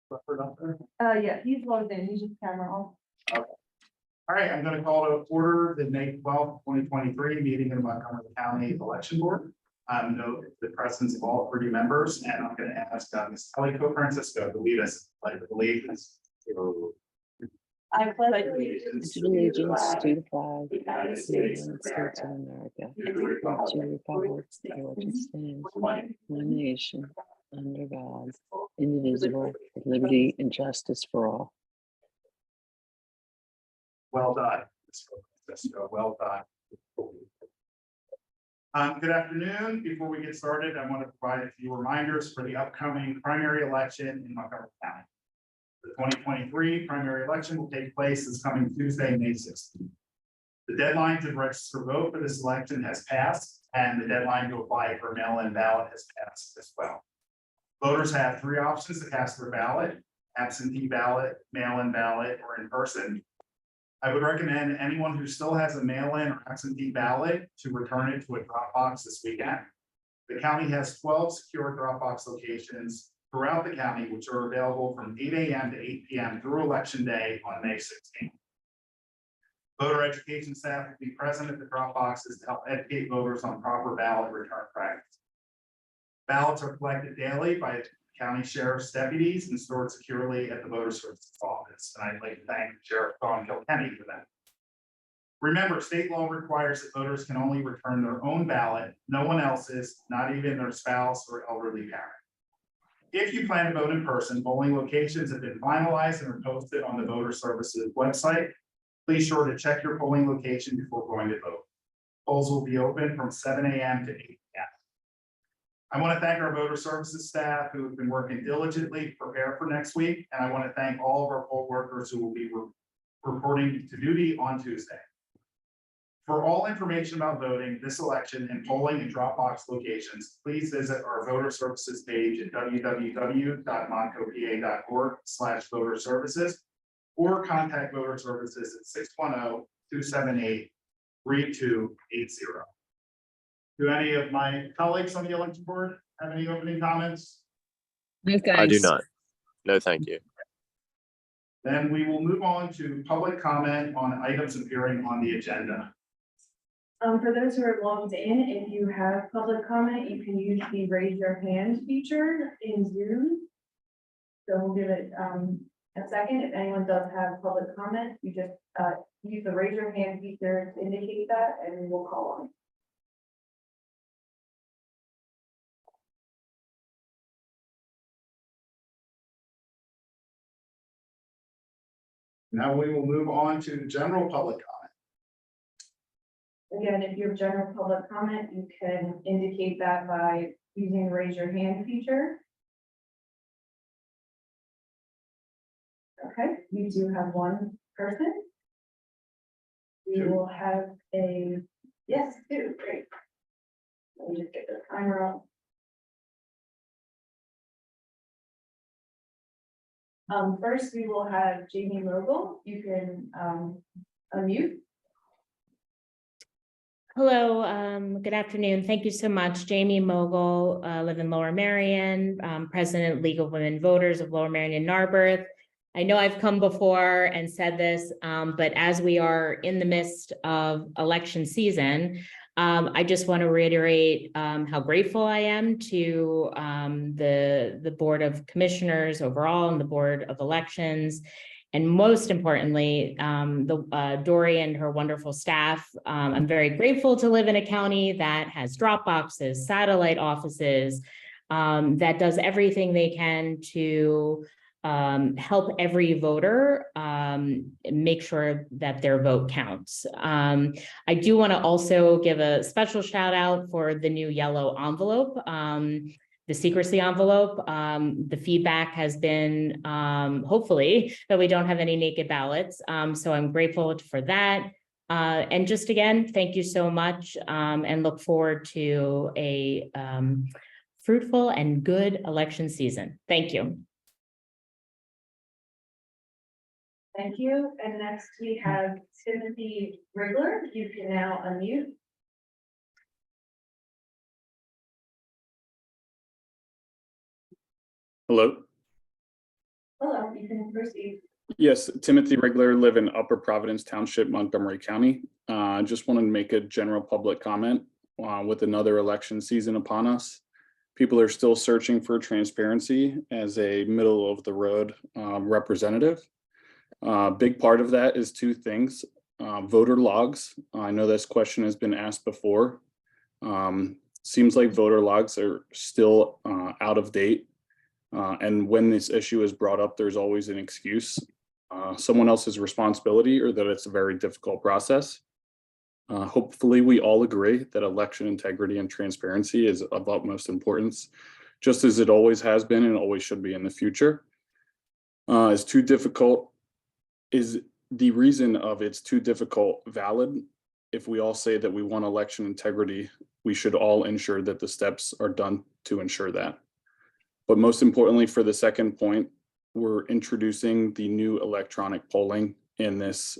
Clifford up there? Yeah, he's logged in, he's just camera on. Okay. All right, I'm gonna call to order the May 12th, 2023 meeting of the Montgomery County Election Board. Note the presence of all 30 members, and I'm gonna ask Ms. Kelly Co-Francisco to lead us, like, allegiance. I pledge allegiance to the flag of the United States of America, and to the republic for which it stands, one nation, under God, indivisible, with liberty and justice for all. Well done, Ms. Co-Francisco, well done. Good afternoon. Before we get started, I want to provide a few reminders for the upcoming primary election in Montgomery County. The 2023 primary election will take place this coming Tuesday, May 16th. The deadline to register vote for this election has passed, and the deadline to apply for a mail-in ballot has passed as well. Voters have three options to cast their ballot: absentee ballot, mail-in ballot, or in person. I would recommend anyone who still has a mail-in or absentee ballot to return it to a drop box this weekend. The county has 12 secure drop box locations throughout the county, which are available from 8 a.m. to 8 p.m. through Election Day on May 16th. Voter education staff will be present at the drop boxes to help educate voters on proper ballot return practice. Ballots are collected daily by county sheriff's deputies and stored securely at the voter services office. And I'd like to thank Sheriff Don Kilkenny for that. Remember, state law requires that voters can only return their own ballot, no one else's, not even their spouse or elderly parent. If you plan to vote in person, polling locations have been finalized and are posted on the voter services website. Please sure to check your polling location before going to vote. Polls will be open from 7 a.m. to 8 p.m. I want to thank our voter services staff who have been working diligently to prepare for next week. And I want to thank all of our poll workers who will be reporting to duty on Tuesday. For all information about voting this election and polling and drop box locations, please visit our voter services page at www.montcopa.org/voter services or contact voter services at 610-278-3280. Do any of my colleagues on the election board have any opening comments? No, thanks. I do not. No, thank you. Then we will move on to public comment on items appearing on the agenda. For those who are logged in, if you have public comment, you can use the raise your hand feature in Zoom. So we'll give it a second. If anyone does have public comment, you just use the raise your hand feature to indicate that, and we'll call on. Now we will move on to general public comment. Again, if you have general public comment, you can indicate that by using the raise your hand feature. Okay, we do have one person. We will have yes, two, great. Let me just get the timer up. First, we will have Jamie Mogul. You can unmute. Hello, good afternoon. Thank you so much. Jamie Mogul, live in Lower Merion, President League of Women Voters of Lower Merion and Narberth. I know I've come before and said this, but as we are in the midst of election season, I just want to reiterate how grateful I am to the Board of Commissioners overall and the Board of Elections. And most importantly, Dory and her wonderful staff. I'm very grateful to live in a county that has drop boxes, satellite offices, that does everything they can to help every voter make sure that their vote counts. I do want to also give a special shout out for the new yellow envelope. The secrecy envelope, the feedback has been hopefully that we don't have any naked ballots. So I'm grateful for that. And just again, thank you so much and look forward to a fruitful and good election season. Thank you. Thank you. And next we have Timothy Rigler. You can now unmute. Hello. Hello, you can proceed. Yes, Timothy Regler, live in Upper Providence Township, Montgomery County. Just wanted to make a general public comment with another election season upon us. People are still searching for transparency as a middle of the road representative. Big part of that is two things. Voter logs. I know this question has been asked before. Seems like voter logs are still out of date. And when this issue is brought up, there's always an excuse. Someone else's responsibility or that it's a very difficult process. Hopefully we all agree that election integrity and transparency is of utmost importance, just as it always has been and always should be in the future. Is too difficult, is the reason of it's too difficult valid? If we all say that we want election integrity, we should all ensure that the steps are done to ensure that. But most importantly, for the second point, we're introducing the new electronic polling in this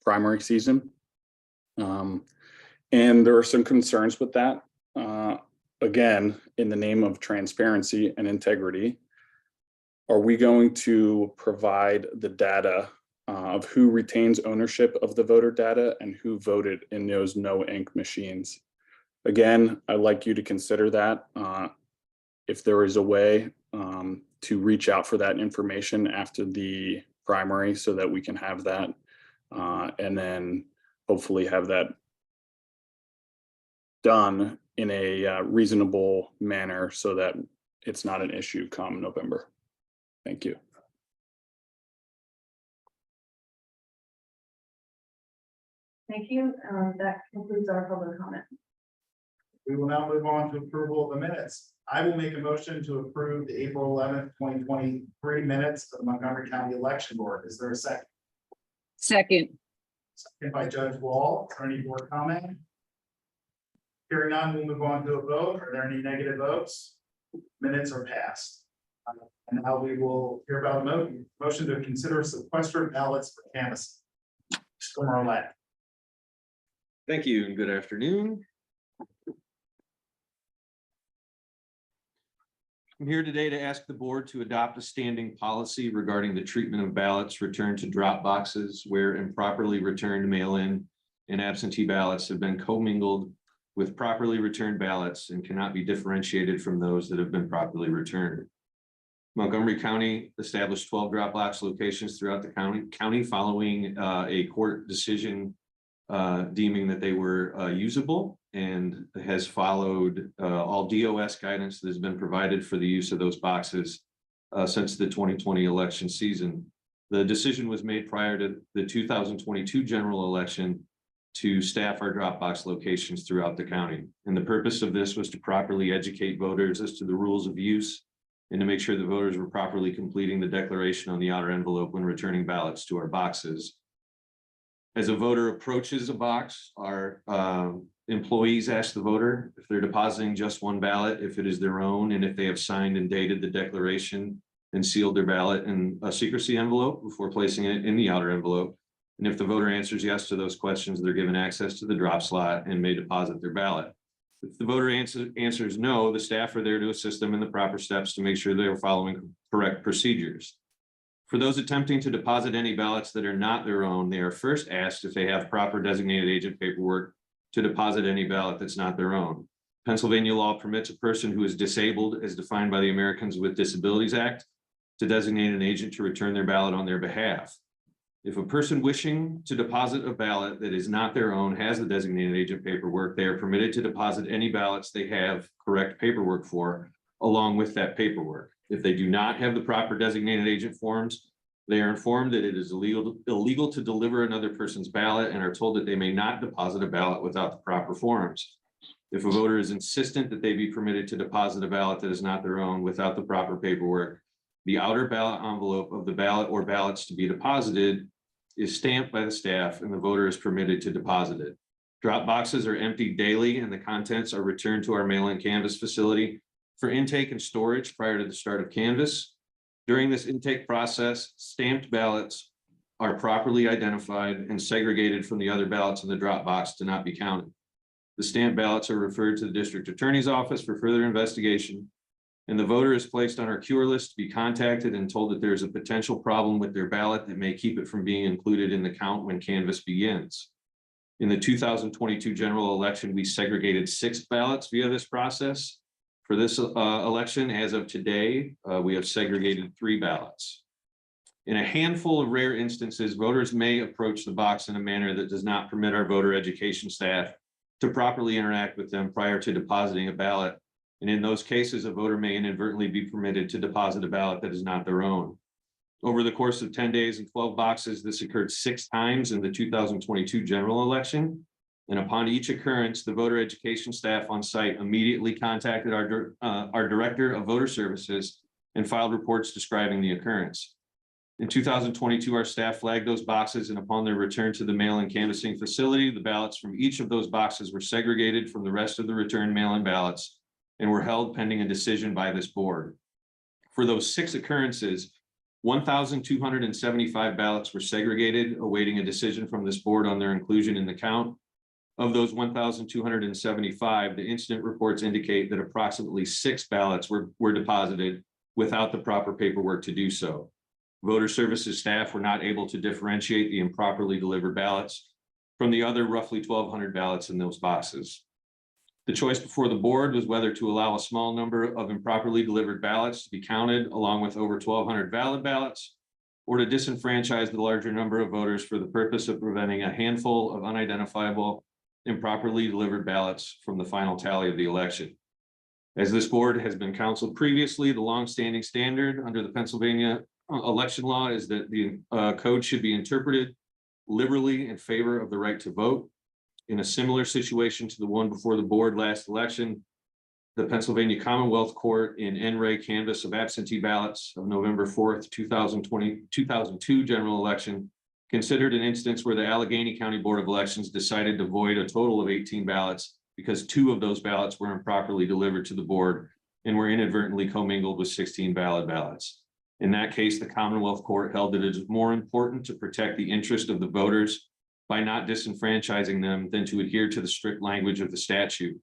primary season. And there are some concerns with that. Again, in the name of transparency and integrity, are we going to provide the data of who retains ownership of the voter data and who voted in those no ink machines? Again, I'd like you to consider that. If there is a way to reach out for that information after the primary so that we can have that and then hopefully have that done in a reasonable manner so that it's not an issue come November. Thank you. Thank you. That concludes our public comment. We will now move on to approval of the minutes. I will make a motion to approve the April 11th, 2023 minutes of the Montgomery County Election Board. Is there a second? Second. Second by Judge Wall. Is there any board comment? Hearing none, we'll move on to a vote. Are there any negative votes? Minutes are passed. And now we will hear about a motion to consider sequester ballots for canvassing. Mr. Marlett. Thank you and good afternoon. I'm here today to ask the board to adopt a standing policy regarding the treatment of ballots returned to drop boxes where improperly returned mail-in and absentee ballots have been commingled with properly returned ballots and cannot be differentiated from those that have been properly returned. Montgomery County established 12 drop box locations throughout the county following a court decision deeming that they were usable, and has followed all DOS guidance that has been provided for the use of those boxes since the 2020 election season. The decision was made prior to the 2022 general election to staff our drop box locations throughout the county. And the purpose of this was to properly educate voters as to the rules of use and to make sure the voters were properly completing the declaration on the outer envelope when returning ballots to our boxes. As a voter approaches a box, our employees ask the voter if they're depositing just one ballot, if it is their own, and if they have signed and dated the declaration and sealed their ballot in a secrecy envelope before placing it in the outer envelope. And if the voter answers yes to those questions, they're given access to the drop slot and may deposit their ballot. If the voter answers no, the staff are there to assist them in the proper steps to make sure they are following correct procedures. For those attempting to deposit any ballots that are not their own, they are first asked if they have proper designated agent paperwork to deposit any ballot that's not their own. Pennsylvania law permits a person who is disabled, as defined by the Americans with Disabilities Act, to designate an agent to return their ballot on their behalf. If a person wishing to deposit a ballot that is not their own has the designated agent paperwork, they are permitted to deposit any ballots they have correct paperwork for, along with that paperwork. If they do not have the proper designated agent forms, they are informed that it is illegal to deliver another person's ballot and are told that they may not deposit a ballot without the proper forms. If a voter is insistent that they be permitted to deposit a ballot that is not their own without the proper paperwork, the outer ballot envelope of the ballot or ballots to be deposited is stamped by the staff and the voter is permitted to deposit it. Drop boxes are emptied daily and the contents are returned to our mail-in canvas facility for intake and storage prior to the start of canvas. During this intake process, stamped ballots are properly identified and segregated from the other ballots in the drop box to not be counted. The stamped ballots are referred to the district attorney's office for further investigation, and the voter is placed on our cure list to be contacted and told that there is a potential problem with their ballot that may keep it from being included in the count when canvass begins. In the 2022 general election, we segregated 6 ballots via this process. For this election, as of today, we have segregated 3 ballots. In a handful of rare instances, voters may approach the box in a manner that does not permit our voter education staff to properly interact with them prior to depositing a ballot. And in those cases, a voter may inadvertently be permitted to deposit a ballot that is not their own. Over the course of 10 days and 12 boxes, this occurred 6 times in the 2022 general election. And upon each occurrence, the voter education staff on site immediately contacted our Director of Voter Services and filed reports describing the occurrence. In 2022, our staff flagged those boxes, and upon their return to the mail-in canvassing facility, the ballots from each of those boxes were segregated from the rest of the returned mail-in ballots and were held pending a decision by this board. For those 6 occurrences, 1,275 ballots were segregated, awaiting a decision from this board on their inclusion in the count. Of those 1,275, the incident reports indicate that approximately 6 ballots were deposited without the proper paperwork to do so. Voter services staff were not able to differentiate the improperly delivered ballots from the other roughly 1,200 ballots in those boxes. The choice before the board was whether to allow a small number of improperly delivered ballots to be counted along with over 1,200 valid ballots, or to disenfranchise the larger number of voters for the purpose of preventing a handful of unidentifiable improperly delivered ballots from the final tally of the election. As this board has been counseled previously, the longstanding standard under the Pennsylvania election law is that the code should be interpreted liberally in favor of the right to vote. In a similar situation to the one before the board last election, the Pennsylvania Commonwealth Court in NRA canvass of absentee ballots of November 4th, 2002 general election considered an instance where the Allegheny County Board of Elections decided to void a total of 18 ballots because 2 of those ballots were improperly delivered to the board and were inadvertently commingled with 16 valid ballots. In that case, the Commonwealth Court held that it is more important to protect the interest of the voters by not disenfranchising them than to adhere to the strict language of the statute.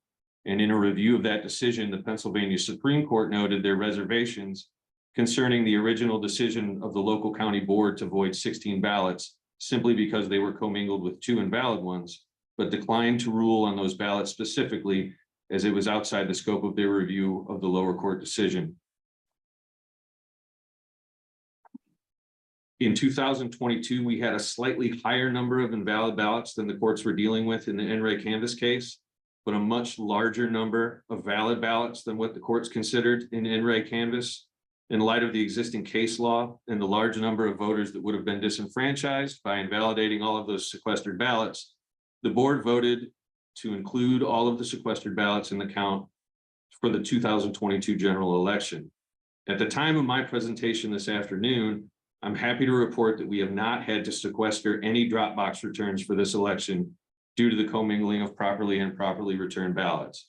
And in a review of that decision, the Pennsylvania Supreme Court noted their reservations concerning the original decision of the local county board to void 16 ballots simply because they were commingled with 2 invalid ones, but declined to rule on those ballots specifically as it was outside the scope of their review of the lower court decision. In 2022, we had a slightly higher number of invalid ballots than the courts were dealing with in the NRA canvass case, but a much larger number of valid ballots than what the courts considered in NRA canvass. In light of the existing case law and the large number of voters that would have been disenfranchised by invalidating all of those sequestered ballots, the board voted to include all of the sequestered ballots in the count for the 2022 general election. At the time of my presentation this afternoon, I'm happy to report that we have not had to sequester any drop box returns for this election due to the commingling of properly and improperly returned ballots.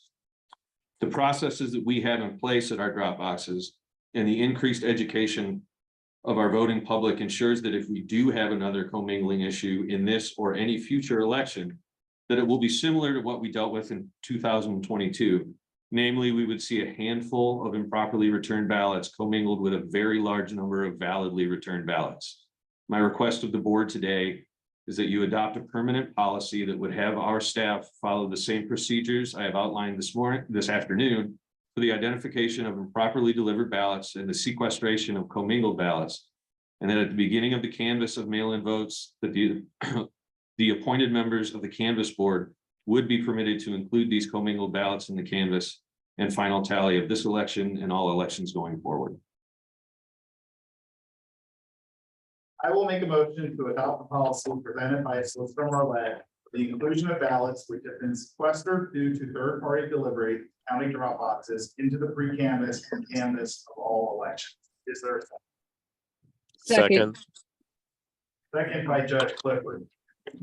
The processes that we have in place at our drop boxes and the increased education of our voting public ensures that if we do have another commingling issue in this or any future election, that it will be similar to what we dealt with in 2022. Namely, we would see a handful of improperly returned ballots commingled with a very large number of validly returned ballots. My request of the board today is that you adopt a permanent policy that would have our staff follow the same procedures I have outlined this afternoon for the identification of improperly delivered ballots and the sequestration of commingled ballots. And that at the beginning of the canvass of mail-in votes, that the appointed members of the canvass board would be permitted to include these commingled ballots in the canvass and final tally of this election and all elections going forward. I will make a motion to adopt the policy presented by Solicitor Marlette for the inclusion of ballots which have been sequestered due to third-party delivery, county drop boxes into the pre-canvass and canvass of all elections. Is there a second? Second. Second by Judge Clifford.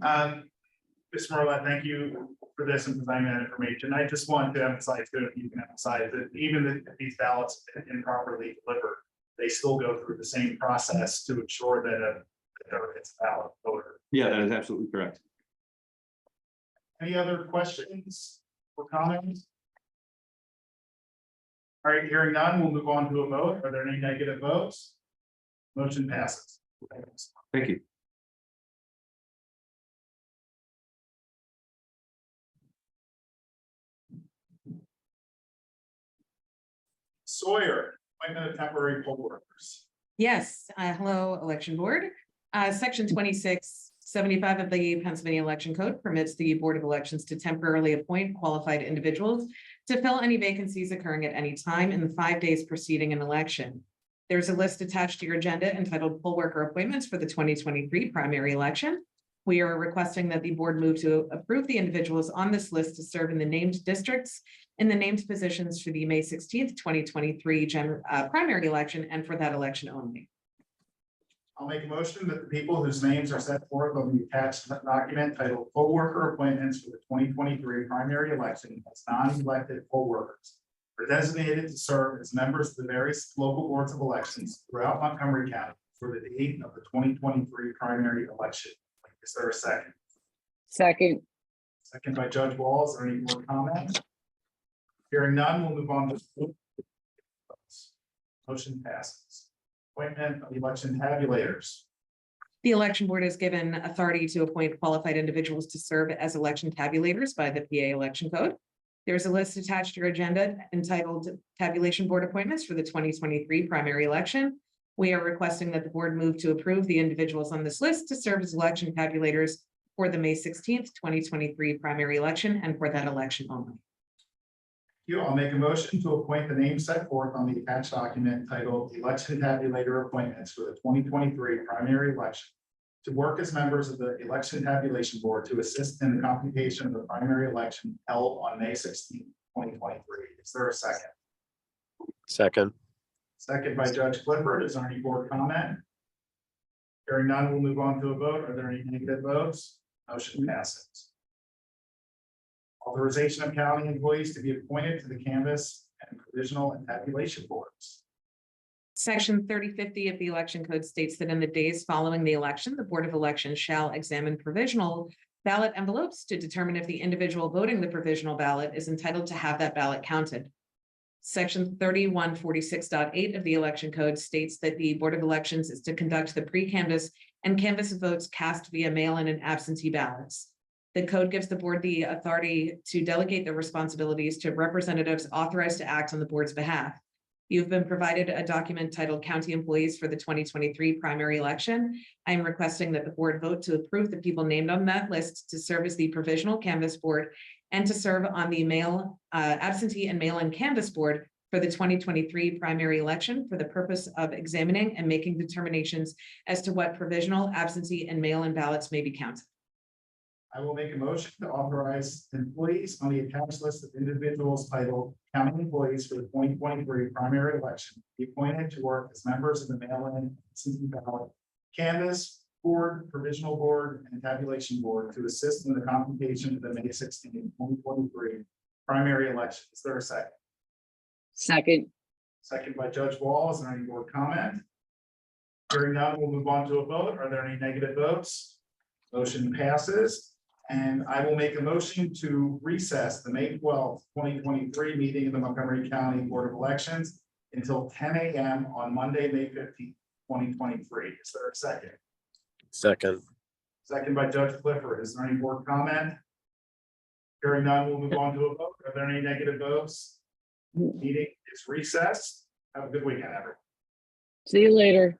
Mr. Marlette, thank you for this and providing that information. I just want to emphasize, if you can emphasize that even if these ballots have been improperly delivered, they still go through the same process to ensure that it's a valid voter. Yeah, that is absolutely correct. Any other questions or comments? All right, hearing none, we'll move on to a vote. Are there any negative votes? Motion passes. Thank you. Sawyer, appointment of temporary poll workers. Yes, hello, election board. Section 2675 of the Pennsylvania Election Code permits the Board of Elections to temporarily appoint qualified individuals to fill any vacancies occurring at any time in the 5 days preceding an election. There's a list attached to your agenda entitled Poll Worker Appointments for the 2023 primary election. We are requesting that the board move to approve the individuals on this list to serve in the named districts in the named positions for the May 16th, 2023 primary election and for that election only. I'll make a motion that the people whose names are set forth on the attached document titled Poll Worker Appointments for the 2023 primary election as non-elected poll workers are designated to serve as members of the various local boards of elections throughout Montgomery County for the date of the 2023 primary election. Is there a second? Second, Second by Judge Walls. Are there any more comments? Hearing none, we'll move on to. Motion passes. Appointment of election tabulators. The election board is given authority to appoint qualified individuals to serve as election tabulators by the PA Election Code. There's a list attached to your agenda entitled Tabulation Board Appointments for the 2023 primary election. We are requesting that the board move to approve the individuals on this list to serve as election tabulators for the May 16th, 2023 primary election and for that election only. I'll make a motion to appoint the names set forth on the attached document titled Election Tabulator Appointments for the 2023 primary election to work as members of the Election Tabulation Board to assist in the computation of the primary election held on May 16th, 2023. Is there a second? Second. Second by Judge Clifford. Is there any board comment? Hearing none, we'll move on to a vote. Are there any negative votes? Motion passes. Authorization of county employees to be appointed to the canvass and provisional and tabulation boards. Section 3050 of the election code states that in the days following the election, the Board of Elections shall examine provisional ballot envelopes to determine if the individual voting the provisional ballot is entitled to have that ballot counted. Section 3146.8 of the election code states that the Board of Elections is to conduct the pre-canvass and canvass of votes cast via mail-in and absentee ballots. The code gives the board the authority to delegate their responsibilities to representatives authorized to act on the board's behalf. You've been provided a document titled County Employees for the 2023 primary election. I am requesting that the board vote to approve the people named on that list to serve as the provisional canvass board and to serve on the absentee and mail-in canvass board for the 2023 primary election for the purpose of examining and making determinations as to what provisional, absentee, and mail-in ballots may be counted. I will make a motion to authorize employees on the attached list of individuals titled County Employees for the 2023 primary election be appointed to work as members of the mail-in absentee ballot canvass board, provisional board, and tabulation board to assist in the computation of the May 16, 2023 primary election. Is there a second? second, Second by Judge Wall. Is there any board comment? Hearing none, we'll move on to a vote. Are there any negative votes? Motion passes. And I will make a motion to recess the May 12th, 2023 meeting of the Montgomery County Board of Elections until 10 a.m. on Monday, May 15th, 2023. Is there a second? Second. Second by Judge Clifford. Is there any board comment? Hearing none, we'll move on to a vote. Are there any negative votes? Meeting is recessed. Have a good weekend, everyone. see you later.